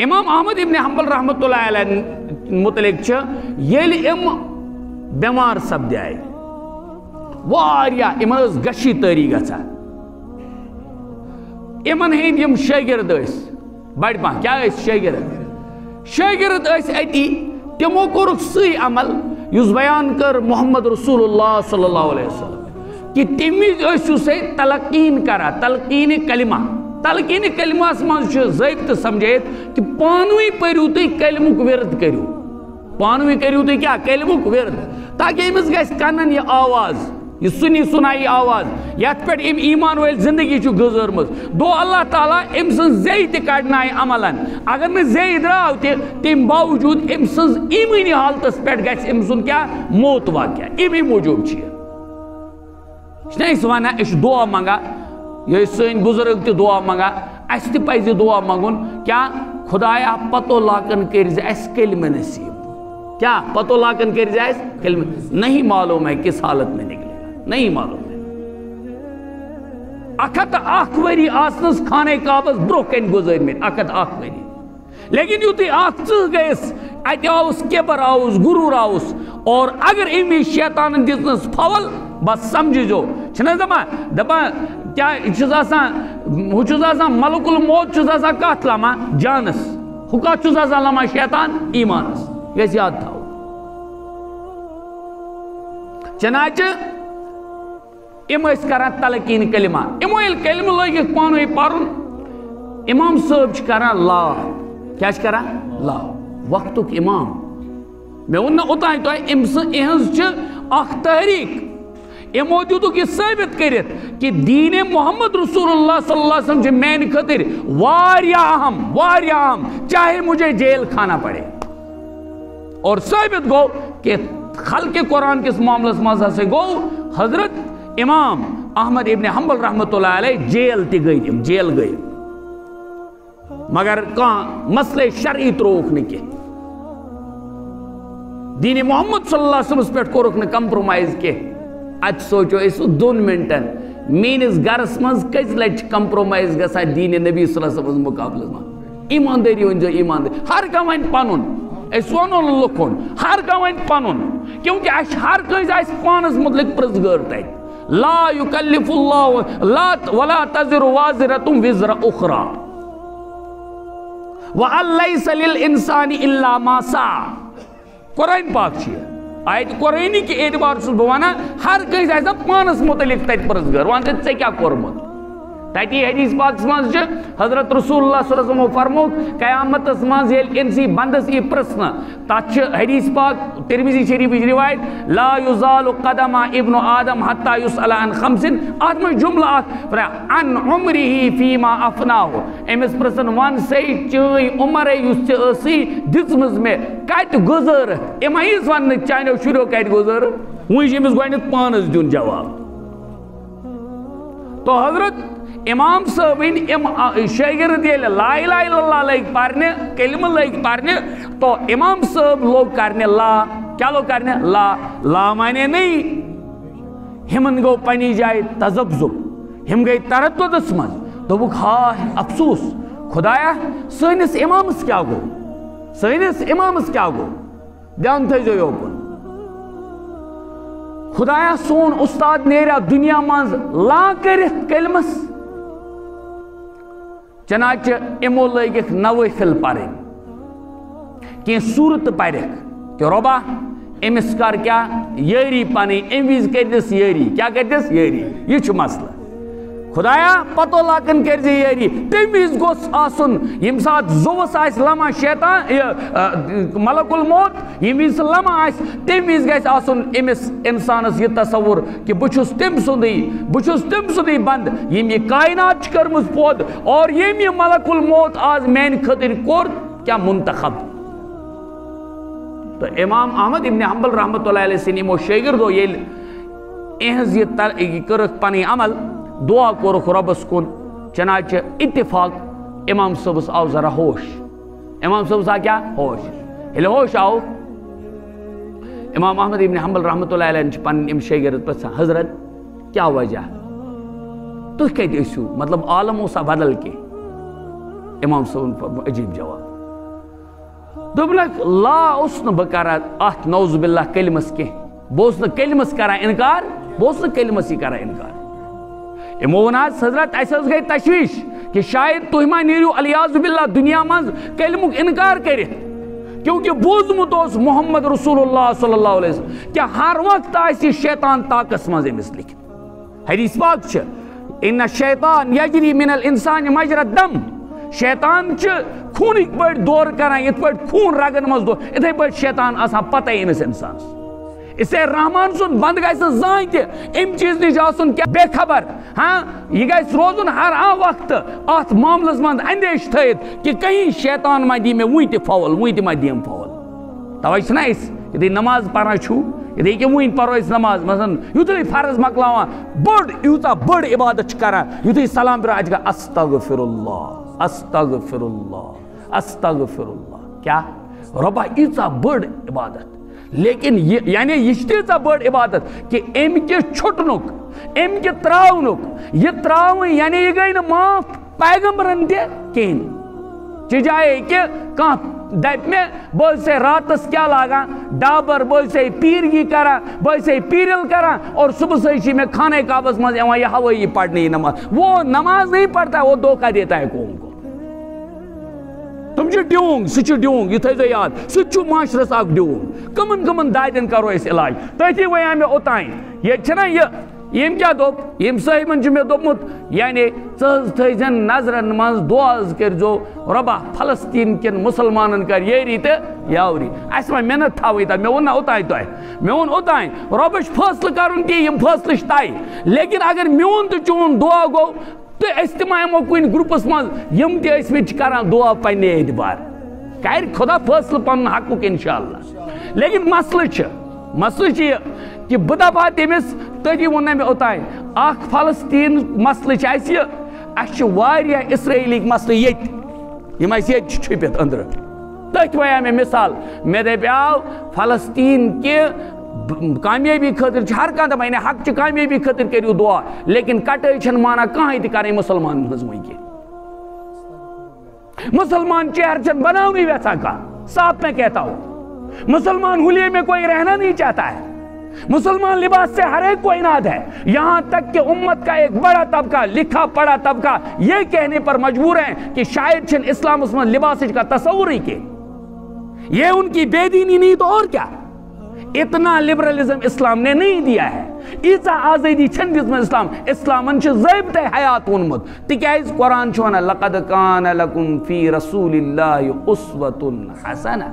امام احمد ابن حنبل رحمتہ اللہ علیہ متعلق یل بیمار سپدے واریاہ گشی تاری گژھان امن ہند یم شاگرد بڑ پہن کیا شاگرد اتی تمو کورک سی عمل یس بیان کر محمد رسول اللہ صلی اللہ علیہ وسلم کہ تم وز سے تلقین کرا تلقین کلمہ من ضابطہ سمجھت کہ پانوی پریو تھی کلمک ورد کرو پانوی کرو تھی کیا کلمک ورد تاکہ امس گژھِ کنن یہ آواز یہ سنی سنائی آواز یت پہ ایمان ول زندگی گزرمز دو اللہ تعالیٰ ام سن زی تہ کڑنائے عملن اگر نہ زی درو تم باوجود ام سن ایمانی حالتس پہ گژھِ ام سن کیا موت واقع امی موجود یہ ونان اس دعا منگا یہ سن بزرگ تہ دعا منگا اس تہ پزِ دعا منگن کیا خدایا پتو لاکن کرز اس کلمہ نصیب کیا پتو لاکن کرز اس کلمہ نہیں معلوم ہے کس حالت میں نکلے نہیں معلوم ہے اکھت اخ وری آسنس خانہ کعبس برو کن گزرمت اکھت اخ وری لیکن یوتی اخ گئس ات آوس کبر آوس غرور آوس اور اگر امی شیطان دس پھول بس سمجھو چھنا دپان کیا آسان ملک الموت آسان کت لما جانس ہو کت آسان لما شیطان ایمانس یہ یاد تھاو چنانچہ ام کران تلقین کلمہ امو کلمہ لگت پانوی پرن امام صاحب کران لا کیا کران لا وقتک امام میں ون اوتان تہذ اخ تحریک امو دیتک یہ ثابت کرت کہ دین محمد رسول اللہ صلی اللہ علیہ وسلم میان خاطر واریاہ اہم چاہے مجھے جیل کھانا پڑے اور ثابت گو کہ خلق قرآن کس معاملس مزہ سے گو حضرت امام احمد ابن حنبل رحمتہ اللہ علیہ جیل تہ گئی جیل گئی مگر کان مسئلہ شرعی تروک نہ کی دین محمد صلی اللہ علیہ وسلم پہ کورک نہ کمپرومائز کی ات سوچو اس 2 منٹن مینس گرس مز کز لٹ کمپرومائز گسا دین نبی صلی اللہ علیہ وسلم مقابلس مز ایمانداری ون جو ایمانداری ہر کان ون پنن اس ونو لکن ہر کان ون پنن کیونکہ اس ہر کنس اس پانس متعلق پرزگار تت لا یکلف اللہ لا ولا تزر وازرۃ وزر اخرى وان لیس للانسان الا ما سعى قرآن پاک آیت قرآنی کے اعتبار سے بوانا ہر کس ایسا پانس متعلق تت پرزگر وان تے کیا کورمت تتی حدیث پاک مز حضرت رسول اللہ صلی اللہ علیہ وسلم فرمو قیامت مز یل انسی بندس یہ پرسن تچ حدیث پاک ترمذی شریف روایت لا یزال قدم ابن آدم حتی یسأل عن خمس آدم جملہ عن عمره فیما افناہ امس پرسن وان سی چی عمر یس اسی دسمز میں کت گزر امائیز وان چانو شروع کت گزر وہی امس گوینت پانس دن جواب تو حضرت امام صاحبین شاگرد لا الہ الا اللہ لگ پڑھنے کلمہ لگ پڑھنے تو امام صاحب لوگ کرنے لا کیا لوگ کرنے لا مانے نہیں ہمن گو پنی جائے تذبذب ہم گئی ترددس من دوبک ہائے افسوس خدایا سینس امامس کیا گو دھیان تھیزو یوکن خدایا سون استاد نیرا دنیا مز لا کرت کلمس چنانچہ امو لگک نوافل پرن کی صورت پرک کہ ربا امس کر کیا یری پنی ام وز کرس یری کیا کرس یری یہ مسئلہ خدایا پتو لاکن کرز یری تم وز گوس آسن یم سات زوس آس لما شیطان ملک الموت یم وز لما آس تم وز گژھِ آسن امس انسانس یہ تصور کہ بچھس تم سندی بند یم یہ کائنات کرمز پود اور یم یہ ملک الموت آز مین خاطر کور کیا منتخب تو امام احمد ابن حنبل رحمتہ اللہ علیہ سن یمو شاگردو یل اہز یہ کرک پنی عمل دعا کورک ربس کن چنانچہ اتفاق امام صاحبس آو ذرا ہوش امام صاحبس آ کیا ہوش یل ہوش آو امام احمد ابن حنبل رحمتہ اللہ علیہ پن ام شاگرد پرسان حضرت کیا وجہ تھی کت ٲسِو مطلب عالم اوسا بدل کی امام صاحب عجیب جواب دوٚپنَکھ لا اوس نہٕ بہٕ کران اَتھ نعوذ باللہ کلمس کینٛہہ، بہٕ اوسُس نہٕ کلمس کران اِنکار، بہٕ اوسُس نہٕ کلمسٕے کران اِنکار۔ یِمو ووٚن حظ حضرت اَسہِ حظ گٔے تشویش کہ شاید تُہۍ ما نیٖرِو علیہ باللہ دُنیا منٛز کلمُک اِنکار کٔرِتھ، کیونکہ بوٗزمُت اوس محمد رسول اللہ صلی اللہ علیہ وسلم کہ ہر وقت آسہِ یہِ شیطان طاقس منٛز أمِس لیکھِتھ۔ حدیث پاک چھِ اِنَّ الشیطان یجری من الانسان مجرى الدم، شیطان چھِ خوٗنٕکۍ پٲٹھۍ دورٕ کران یِتھ پٲٹھۍ خوٗن رگن منٛز دور، یِتھے پٲٹھۍ شیطان آسان پتہ أمِس اِنسانس۔ اس لیے رحمان سُنٛد بنٛد گژھِ نہٕ زٕہٕنۍ تہِ اَمہِ چیٖز نِش آسُن کیٚنٛہہ بے خبر، ہاں یہِ گژھِ روزُن ہر وقتہٕ اَتھ معاملس منٛز اندیش تھٲیِتھ کہ کہیں شیطان ما دی مےٚ وُنہِ تہِ فول، وُنہِ تہِ ما دِیم فول۔ توے چھِنہ أسۍ یُتھُے نماز پران چھُو، یِتھُے کہ وُنہِ پرو أسۍ نماز مثلاً یُتھُے فرض مۄکلاوان بٔڑ یوٗتاہ بٔڑ عبادت چھِ کران، یُتھُے سلام پھِران اَتہِ چھِ استغفر اللہ استغفر اللہ استغفر اللہ، کیٛاہ رۄبا ییٖژاہ بٔڑ عبادت، لیکن یعنی یہ تیٖژاہ بٔڑ عبادت کہ اَمہِ کہِ چھُٹنُک، اَمہِ کہِ ترٛاونُک، یہِ ترٛاوٕنۍ یعنی یہِ گٔے نہٕ معاف پیغمبرن تہِ کِہیٖنۍ۔ چجایے کہ کانٛہہ دپہِ مےٚ بہٕ ٲسے راتس کیٛاہ لاگان ڈابر، بہٕ ٲسے پیٖرگی کران، بہٕ ٲسے پیٖرل کران اور صبح چھِ مےٚ خانہ کعبس منٛز یِوان یہِ ہوٲیی پڑھنے یہِ نماز، وہ نماز نہیں پڑھتا وہ دھوکہ دیتا ہے قوم کو۔ تم چھِ ڈیوٗنٛگ، سُہ چھُ ڈیوٗنٛگ، یہِ تھٲیزیو یاد، سُہ تہِ چھُ معاشرس اکھ ڈیوٗنٛگ۔ کٕمن کٕمن دادٮ۪ن کرو أسۍ علاج؟ تٔتھی وَنیٛاو مےٚ اوٚتانۍ، ییٚتہِ چھِنہ یٔمۍ کیٛاہ دوٚپ، ییٚمۍ صٲحبن چھُ مےٚ دوٚپمُت یعنی ژٕ حظ تھٲیزٮ۪ن نظرن منٛز دُعا حظ کٔرۍزیو رۄبا فلسطیٖن کٮ۪ن مُسلمانن کر یٲری تہٕ یاوری۔ اَسہِ ما محنت تھاوٕے تتھ، مےٚ ووٚن نا اوٚتانۍ تۄہہِ، مےٚ ووٚن اوٚتانۍ رۄبس چھُ فٲصلہٕ کرُن کینٛہہ، یِم فٲصلہٕ چھِ طے، لیکن اگر میون تہٕ چون دُعا گوٚو تہٕ أسۍ تہِ ما یِمو کُنہِ گرُپس منٛز یِم تہِ ٲسۍمٕتۍ چھِ کران دُعا پننہِ اعتبار، کرِ خۄدا فٲصلہٕ پنُن حقُک انشاءاللہ۔ لیکن مسلہٕ چھِ یہِ کہ بہٕ دپہا تٔمِس، تٔتی ووٚن نا مےٚ اوٚتانۍ، اکھ فلسطیٖن مسلہٕ چھِ اَسہِ یہِ، اَسہِ چھِ واریاہ اسرٲیلٕکۍ مسلہٕ ییٚتہِ یِم اَسہِ ییٚتہِ چھِ چھُپِتھ أنٛدرٕ۔ تٔتھۍ وَنیٛاو مےٚ مثال، مےٚ دپیٛاو فلسطیٖن کہِ کامیٲبی خٲطرٕ چھِ ہر کانٛہہ دپان یعنی حق چہِ کامیٲبی خٲطرٕ کٔرِو دُعا، لیکن کٹٲے چھنہٕ مانان کٕہٕنۍ تہِ کرٕنۍ مُسلمانن ہٕنٛز وٕنکٮ۪ن۔ مسلمان چہرٕ چھنہٕ بناونٕے یژھان کانٛہہ، صاف میں کہتا ہوں، مسلمان حلیے میں کوئی رہنا نہیں چاہتا ہے، مسلمان لباس سے ہر ایک کو عناد ہے، یہاں تک کہ امت کا ایک بڑا طبقہ، لکھا پڑھا طبقہ یہ کہنے پر مجبور ہیں کہ شاید چھن اسلام اس میں لباس کا تصور ہی کہ یہ ان کی بے دینی نہیں تو اور کیا۔ اتنا لبرلزم اسلام نے نہیں دیا ہے، ایسا آزادی چھن دِژمٕژ اسلام، اسلامن چھِ ضٲبطے حیات ووٚنمُت، تِکیٛازِ قرآن چھُ ونان لقد کان لکم فی رسول اللہ اسوۃ حسنہ،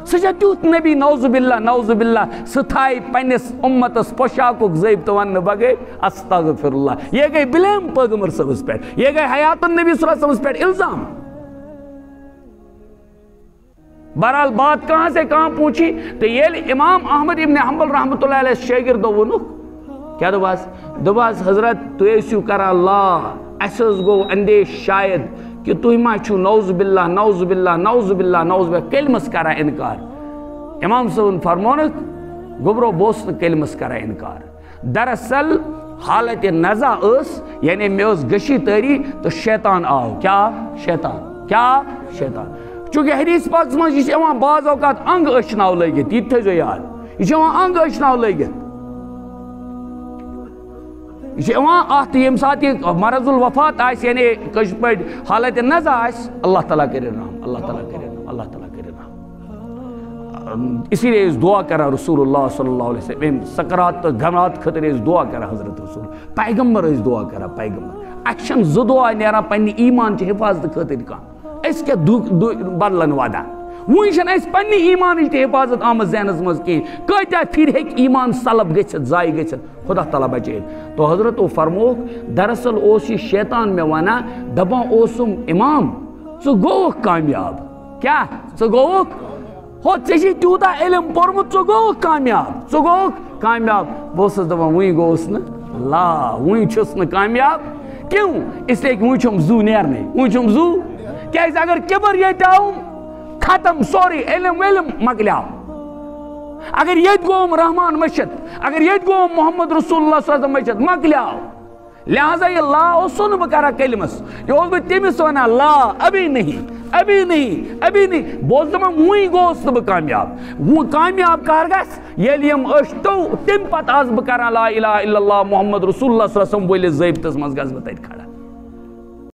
سُہ چھا تیُتھ نبی نعوذ باللہ سُہ تھایہِ پننِس اُمتس پوشاکُک ضٲبطہٕ وننہٕ بغٲر، استغفر اللہ، یہ گٔے بلیم پیغمبر صٲبس پٮ۪ٹھ، یہ گٔے حیات النبی صلی اللہ علیہ وسلم پٮ۪ٹھ الزام۔ بہرحال بات کہاں سے کہاں پہنچی تو یہ امام احمد ابن حنبل رحمتہ اللہ علیہ شاگردو ووٚنُکھ کیا دوٚپہَس حضرت تُہۍ ٲسِو کران لا، اَسہِ حظ گوٚو اندیش شاید کہ تُہۍ ما چھُو نعوذ باللہ کلمس کران انکار۔ امام صٲبن فرمونُکھ گوٚبرو بہٕ اوسُس نہٕ کلمس کران انکار، دراصل حالت نزا ٲس، یعنی مےٚ ٲس گٔشی تٲری تہٕ شیطان آو، کیٛاہ شیطان، چونکہ حدیث پاکس منٛز یہِ چھِ یِوان بعض اوقات انگ ٲچھناو لٲگِتھ، یہِ تہِ تھٲیزیو یاد، یہِ چھِ یِوان انگ ٲچھناو لٲگِتھ، یہ چھِ یِوان اَتھ ییٚمہِ ساتہٕ یہِ مرض الوفات آسہِ یعنی کٲشِر پٲٹھۍ حالت نزا آسہِ، اللہ تعالیٰ کٔرِنۍ رحم، اللہ تعالیٰ کٔرِنۍ رحم، اسی لیے أسۍ دعا کران رسول اللہ صلی اللہ علیہ وسلم، اَمہِ سکرات تہٕ غمات خٲطرٕ ٲسۍ دعا کران حضرت رسول، پیغمبر ٲسۍ دعا کران پیغمبر۔ اَسہِ چھنہٕ زٕ دعا نیران پننہِ ایٖمان چہِ حفاظتہٕ خٲطرٕ کانٛہہ، أسۍ کیٛاہ بدلن ودان، وُنہِ چھنہٕ اَسہِ پننہِ ایٖمانٕچ تہِ حفاظت آمٕژ ذہنس منٛز کِہیٖنۍ، کۭتیاہ پھِرِ ہیٚکہِ ایٖمان سلب گٔژھِتھ، ضایع گٔژھِتھ، خدا تعالیٰ بچٲیِتھ۔ تو حضرتو فرمووُکھ دراصل اوس یہِ شیطان مےٚ ونان، دپان اوسُم امام ژٕ گوٚوُکھ کامیاب، کیٛاہ ژٕ گوٚوُکھ، ہو ژےٚ چھُے تیوٗتاہ علم پوٚرمُت ژٕ گوٚوُکھ کامیاب، بہٕ اوسُس دپان وُنہِ گوٚوُس نہٕ لا، وُنہِ چھُس نہٕ کامیاب، کیوں اس لیے کہ وُنہِ چھُم زُو نیرنے، کیٛازِ اگر کِبر ییٚتہِ آوُم ختم سورُے علم وِلم مکلیو، اگر ییٚتہِ گوٚوُم رحمان مٔشِتھ، اگر ییٚتہِ گوٚوُم محمد رسول اللہ صلی اللہ علیہ وسلم مٔشِتھ مکلیو، لہٰذا یہ لا اوسو نہ بہ کران کلمس، یہ اوس بہ تمس ونان لا ابھی نہیں ابھی نہیں ابھی نہیں، بہ اوسس دپان وُنۍ گوس نہٕ بہ کامیاب، کامیاب کر گژھِ ییٚلہِ یِم أچھتو تمہِ پتہٕ آس بہ کران لا الہ الا اللہ محمد رسول اللہ صلی اللہ علیہ وسلم وٲلِس ضٲبطس منٛز گژھٕ بہٕ تتہِ کھڑا۔